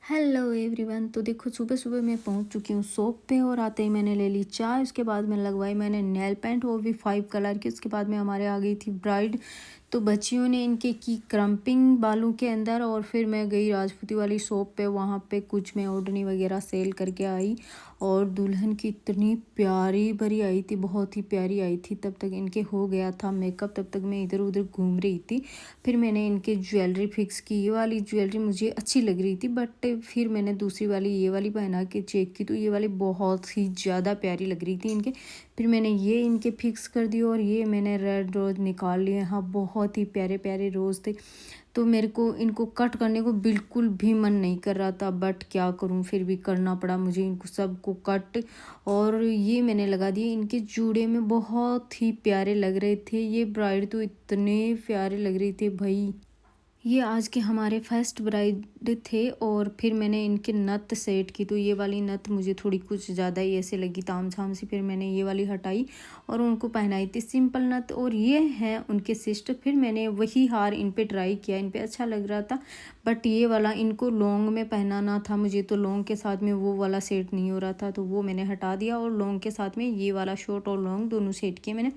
Hello everyone. तो देखो सुबह सुबह मैं पहुंच चुकी हूँ शॉप पे और आते ही मैंने ले ली चाय। उसके बाद मैं लगवाई मैंने नेल पेंट, वो भी 5 कलर की। उसके बाद में हमारे आ गई थी ब्राइड। तो बच्चियों ने इनके की क्रम्पिंग बालों के अंदर। और फिर मैं गई राजपूती वाली शॉप पे, वहाँ पे कुछ मैं ओढ़नी वगैरह सेल करके आई। और दुल्हन की इतनी प्यारी भरी आई थी, बहुत ही प्यारी आई थी। तब तक इनके हो गया था मेकअप, तब तक मैं इधर उधर घूम रही थी। फिर मैंने इनके ज्वेलरी फिक्स की। ये वाली ज्वेलरी मुझे अच्छी लग रही थी, बट फिर मैंने दूसरी वाली ये वाली पहना के चेक की तो ये वाली बहुत ही ज़्यादा प्यारी लग रही थी इनके। फिर मैंने ये इनके फिक्स कर दी और ये मैंने रेड रोज़ निकाल लिए। हाँ, बहुत ही प्यारे प्यारे रोज़ थे। तो मेरे को इनको कट करने को बिल्कुल भी मन नहीं कर रहा था, बट क्या करूं, फिर भी करना पड़ा मुझे इनको सबको कट। और ये मैंने लगा दिए। इनके जूड़े में बहुत ही प्यारे लग रहे थे। ये ब्राइड तो इतने प्यारे लग रही थे भाई। ये आज के हमारे फर्स्ट ब्राइड थे। और फिर मैंने इनके नथ सेट की। तो ये वाली नथ मुझे थोड़ी कुछ ज़्यादा ही ऐसे लगी ताम झाम सी। फिर मैंने ये वाली हटाई और उनको पहनाई थी सिंपल नथ। और ये हैं उनके सिस्टर। फिर मैंने वही हार इन पे ट्राई किया, इन पे अच्छा लग रहा था। बट ये वाला इनको लॉन्ग में पहनाना था मुझे, तो लॉन्ग के साथ में वो वाला सेट नहीं हो रहा था, तो वो मैंने हटा दिया। और लॉन्ग के साथ में ये वाला शॉर्ट और लॉन्ग दोनों सेट किए मैंने।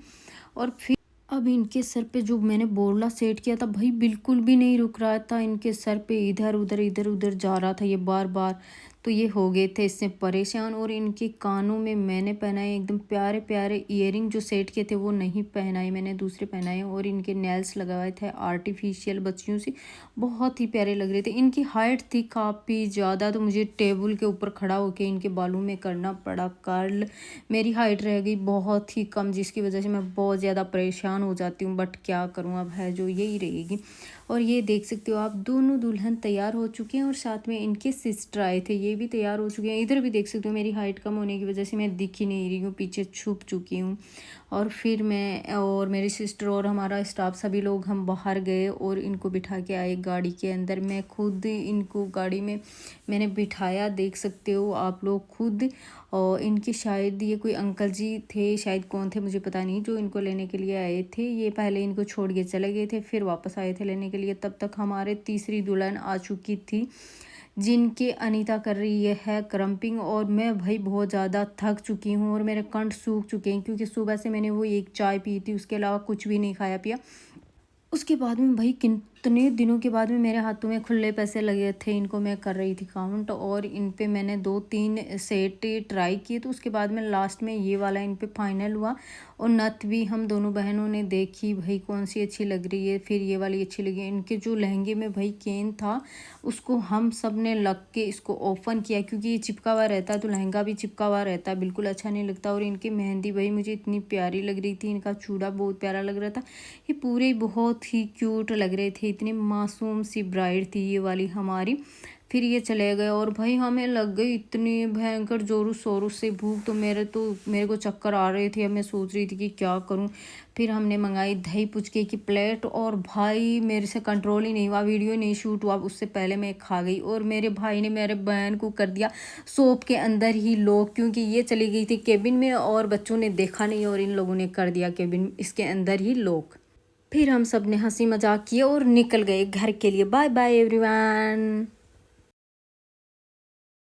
और फिर अब इनके सर पे जो मैंने बोरला सेट किया था भाई, बिल्कुल भी नहीं रुक रहा था। इनके सर पे इधर उधर जा रहा था ये बार बार। तो ये हो गए थे इससे परेशान। और इनके कानों में मैंने पहनाए एकदम प्यारे प्यारे इयरिंग, जो सेट किए थे वो नहीं पहनाए मैंने, दूसरे पहनाए। और इनके नेल्स लगाए थे आर्टिफिशियल बच्चियों से, बहुत ही प्यारे लग रहे थे। इनकी हाइट थी काफ़ी ज़्यादा, तो मुझे टेबल के ऊपर खड़ा होकर इनके बालों में करना पड़ा कर्ल। मेरी हाइट रह गई बहुत ही कम, जिसकी वजह से मैं बहुत ज़्यादा परेशान हो जाती हूँ। बट क्या करूँ, अब है जो यही रहेगी। और ये देख सकते हो आप, दोनों दुल्हन तैयार हो चुके हैं और साथ में इनके सिस्टर आए थे, ये भी तैयार हो चुके हैं। इधर भी देख सकते हो, मेरी हाइट कम होने की वजह से मैं दिख ही नहीं रही हूँ, पीछे छुप चुकी हूँ। और फिर मैं और मेरी सिस्टर और हमारा स्टाफ सभी लोग हम बाहर गए और इनको बिठा के आए गाड़ी के अंदर। मैं खुद इनको गाड़ी में मैंने बिठाया, देख सकते हो आप लोग खुद। और इनके शायद ये कोई अंकल जी थे, शायद कौन थे मुझे पता नहीं, जो इनको लेने के लिए आए थे। ये पहले इनको छोड़ के चले गए थे, फिर वापस आए थे लेने के लिए। तब तक हमारे तीसरी दुल्हन आ चुकी थी, जिनके अनीता कर रही है क्रम्पिंग। और मैं भाई बहुत ज़्यादा थक चुकी हूँ और मेरे कंठ सूख चुके हैं, क्योंकि सुबह से मैंने वो एक चाय पी थी, उसके अलावा कुछ भी नहीं खाया पिया। उसके बाद में भाई कितने दिनों के बाद में मेरे हाथों में खुले पैसे लगे थे, इनको मैं कर रही थी काउंट। और इन पे मैंने 2-3 सेट ट्राई किए, तो उसके बाद में लास्ट में ये वाला इन पे फाइनल हुआ। और नथ भी हम दोनों बहनों ने देखी भाई कौन सी अच्छी लग रही है, फिर ये वाली अच्छी लगी। इनके जो लहंगे में भाई केन था, उसको हम सब ने लग के इसको ओपन किया, क्योंकि ये चिपका हुआ रहता है तो लहंगा भी चिपका हुआ रहता है, बिल्कुल अच्छा नहीं लगता। और इनकी मेहंदी भाई मुझे इतनी प्यारी लग रही थी, इनका चूड़ा बहुत प्यारा लग रहा था। ये पूरे बहुत ही क्यूट लग रहे थे, इतनी मासूम सी ब्राइड थी ये वाली हमारी। फिर ये चले गए और भाई हमें लग गई इतनी भयंकर जोरों शोरों से भूख। तो मेरे को चक्कर आ रहे थे। अब मैं सोच रही थी कि क्या करूं। फिर हमने मंगाई दही पुचके की प्लेट, और भाई मेरे से कंट्रोल ही नहीं हुआ, वीडियो नहीं शूट हुआ, उससे पहले मैं खा गई। और मेरे भाई ने मेरे बहन को कर दिया शॉप के अंदर ही लॉक, क्योंकि ये चली गई थी केबिन में और बच्चों ने देखा नहीं, और इन लोगों ने कर दिया केबिन इसके अंदर ही लॉक। फिर हम सब ने हंसी मजाक किए और निकल गए घर के लिए। Bye bye everyone.